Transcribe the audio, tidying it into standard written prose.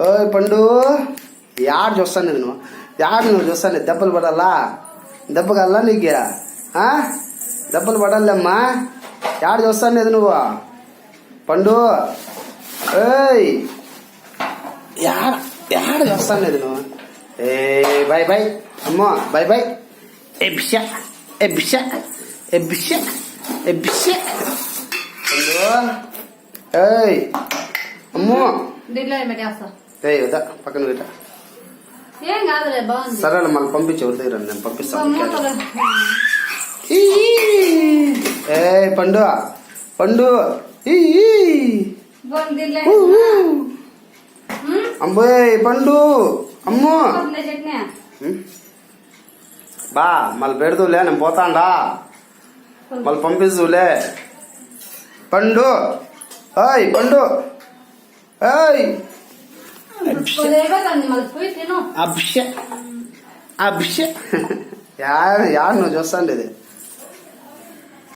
ఓయ్ పండు, యాడ్ చూస్తాను నువ్వు, యాడ్ నువ్వు చూస్తాను. దెబ్బలు పడాలా? దెబ్బ కల్లా నీకు దెబ్బలు పడాలమ్మా. యాడ్ చూస్తాను నువ్వు పండు. ఏయ్ యాడ యాడ చూస్తాను నువ్వు. ఏ బాయ్ బాయ్ అమ్మో, బాయ్ బాయ్. ఎబిష ఎబిష ఎబిష ఎబిష పండు. ఏయ్ అమ్మో, ఏయ్ వద్దా, పక్కన పెట్టా. ఏం కాదులే, బాగుంది. సరే మళ్ళీ పంపించే దగ్గర నేను పంపిస్తాను. ఏ పండు పండు, అమ్మోయ్ పండు అమ్మో. బా మళ్ళీ పెడదులే, నేను పోతాండా, మళ్ళీ పంపిస్తులే. పండు ఓయ్ పండు, ఏయ్ అభిష అభిష యాడ్ నువ్వు చూస్తాండి ఇది.